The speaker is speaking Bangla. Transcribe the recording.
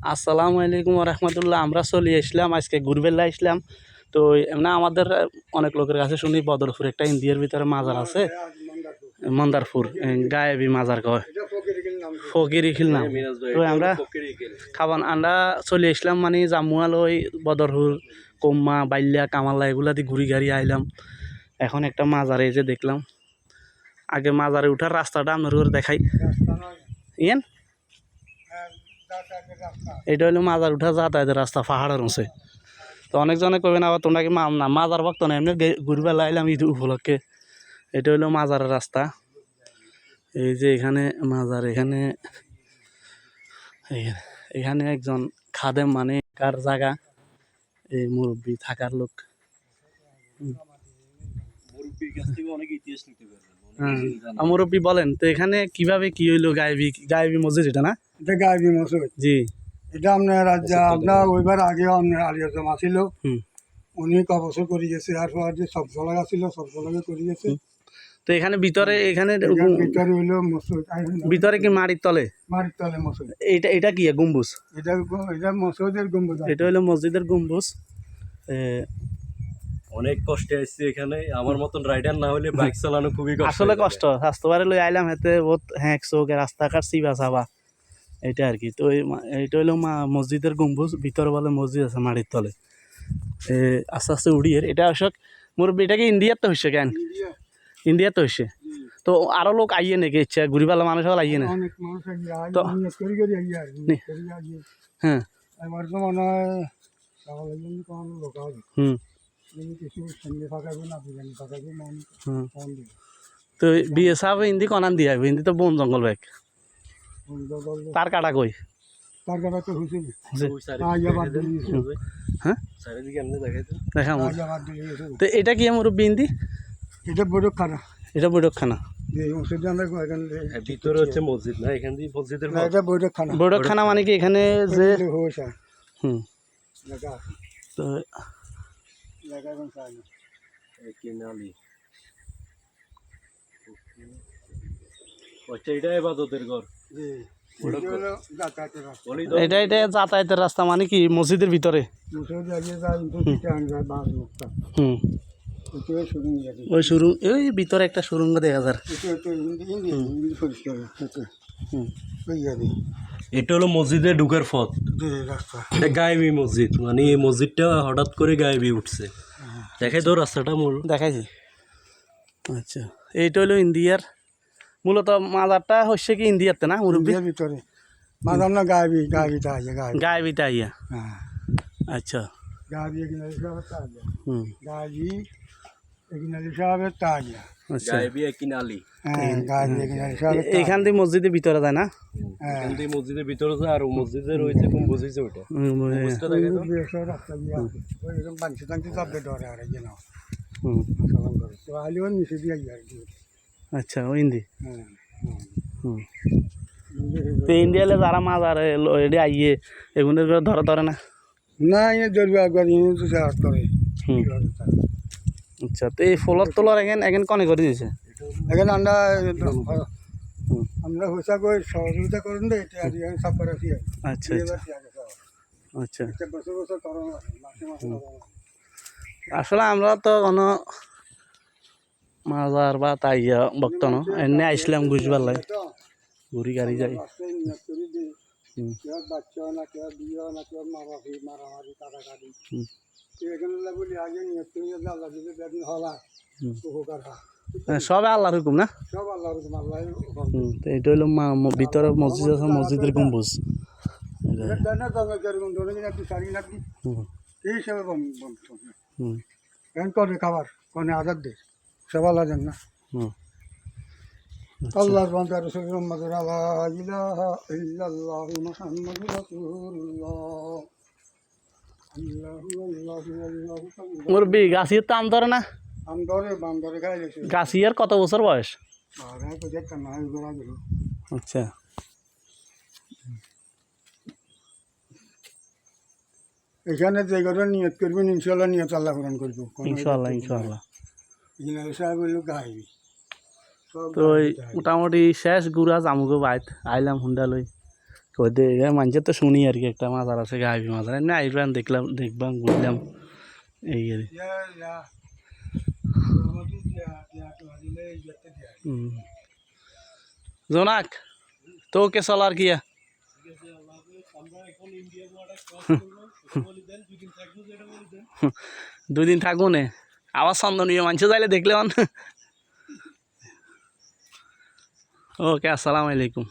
আসসালামু আলাইকুম রহমতুল্লাহ। আমরা চলে আসলাম আজকে ঘুরবেলা আসলাম। তো এমনি আমাদের অনেক লোকের কাছে শুনি বদরপুর একটা ইন্ডিয়ার ভিতরে মাজার আছে, মন্দারপুর গায়েবী মাজার কয়, ফকিরিখিল নাম। তো আমরা আমরা চলে আসলাম মানে জামুয়াল ওই বদরপুর কম্মা বাইল্যা কামাল্লা এগুলা দিয়ে ঘুরি গাড়ি আইলাম। এখন একটা মাজারে যে দেখলাম, আগে মাজারে উঠার রাস্তাটা আপনার দেখাই। ইয়েন এটা হলো মাজার উঠা যাতায়াতের রাস্তা পাহাড়ের উঁচে। তো অনেকজনে কবেন আবার তোমরা কি না মাজার ভক্ত না, এমনি ঘুরবে লাইলাম ঈদ উপলক্ষে। এটা হলো মাজারের রাস্তা। এই যে এখানে মাজার, এখানে একজন খাদেম মানে কার জায়গা, এই মুরব্বী থাকার লোক। মুরব্বী বলেন তো এখানে কিভাবে কি হইলো গায়েবী মসজিদ এটা না? এটা গায়েবী মসজিদ। জি, এটা আপনার আপনার ওইবার আগেও আপনার আলিয়াজম আসিল, উনি কবছর করে গেছে। আর যে সব জলাগা ছিল সব জলাগে করে গেছে। তো এখানে ভিতরে ভিতরে হইলো মসজিদ, ভিতরে কি মাটির তলে? মাটির তলে মসজিদ। এটা কি গম্বুজ? এটা মসজিদের গম্বুজ। এটা হলো মসজিদের গম্বুজ। অনেক কষ্টে আসছে এখানে, আমার মতন রাইডার না হলে বাইক চালানো খুবই কষ্ট। আসলে কষ্ট, স্বাস্থ্যবারে লই আইলাম হেতে বহুত হ্যাঁ চোখে রাস্তাঘাট চিবা চাবা এটা আর কি। তো এইটা হইলো মসজিদের গম্বুজ, ভিতরে বলে মসজিদ আছে মাটির তলে। আস্তে আস্তে উড়িয়ে এটা অশোক মুরব্বী, এটা কি ইন্ডিয়াতে হচ্ছে কেন? ইন্ডিয়াতে হচ্ছে। তো আরো লোক আইয়ে নাকি ইচ্ছা ঘুরি পালা মানুষ হল আইয়ে না? তো হ্যাঁ তো বিয়ে সাহেব হিন্দি কনান দিয়ে আসবে, হিন্দি তো বন জঙ্গল ব্যাগ তার কাটা কই দেখা। তো এটা কি মুরব্বী হিন্দি? এটা বৈঠকখানা। এটা বৈঠকখানা। ভিতরে হচ্ছে মসজিদ না, এখান থেকে মসজিদের এটা বৈঠকখানা। বৈঠকখানা মানে কি এখানে যে তো এটা যাতায়াতের রাস্তা মানে কি মসজিদের ভিতরে? ওই সুরুং, ওই ভিতরে একটা সুরঙ্গ দেখা যায়। এটা হলো মসজিদে ঢুকার পথ, এটা গায়েবী মসজিদ। মানে এই মসজিদটা হঠাৎ করে গায়েবী উঠছে। দেখাই তো রাস্তাটা মূল দেখাইছি। আচ্ছা, এইটা হলো ইন্ডিয়ার মূলত মাজারটা হচ্ছে কি ইন্ডিয়াতে না মুরব্বী? ভিতরে মাজার না গায়েবীটা গায়েবীটা আইয়া। আচ্ছা, এইখান থেকে মসজিদের ভিতরে যায় না? এখান থেকে মসজিদের ভিতরে যায়, আর মসজিদের রয়েছে গম্বুজ হয়েছে ওইটা। আচ্ছা, ওই হিন্দি। তো ইন্ডিয়ালে যারা মাজার এটি আইয়ে এগুলো ধরে না? না, ধরবে একবার করে। আচ্ছা, তো এই ফলর তোলার এখন কনে করে দিয়েছে? এখানে আমরা হোসা করে সহযোগিতা করেন দে, এটা সব করে আছি। আচ্ছা আচ্ছা, বছর বছর করো আসলে আমরা তো কোনো মাজার বা তাইয়া বক্ত না, এনে আইসলাম বুঝবার লাগে ঘুরি গাড়ি যাই। বাচ্চা না কেউ বিয়ে না কেউ মারামারি কাটাকাটি এখানে বলি আগে নিয়ে আল্লাহ দিলে বেদিন হলা উপকার হয়। সবে আল্লাহর হুকুম না? সব আল্লাহর হুকুম, আল্লাহ। এটা হলো ভিতরে মসজিদ আছে, মসজিদের গম্বুজ। এই হিসাবে করে খাবার কোনে আজাদ দে সব আল্লাহ জান না। আল্লাহর বান্দা রাসূল মুহাম্মদুর লা ইলাহা ইল্লাল্লাহু মুহাম্মাদুর রাসূলুল্লাহ। মুরব্বী গাছির তো আম ধরে না? আম ধরে বাম ধরে খাই গেছে। গাছিয়ার কত বছর বয়স? আচ্ছা, এখানে যে কথা নিয়ত করবেন ইনশাল্লাহ নিয়ত আল্লাহ পূরণ করবো। ইনশাল্লাহ। তো মোটামুটি শেষ ঘুরা জামুগো বাইত আইলাম হুন্ডা লই। কই মানুষে তো শুনি আর কি একটা মাজার আছে গায়েবী মাজার এমনি আইবান দেখলাম দেখবাম বুঝলাম এই আর কি। জোনাক তো কে চলার কিয়া দুদিন থাকবো নে আবার চন্দনীয় মানুষ যাইলে দেখলে ওকে আসসালামু আলাইকুম।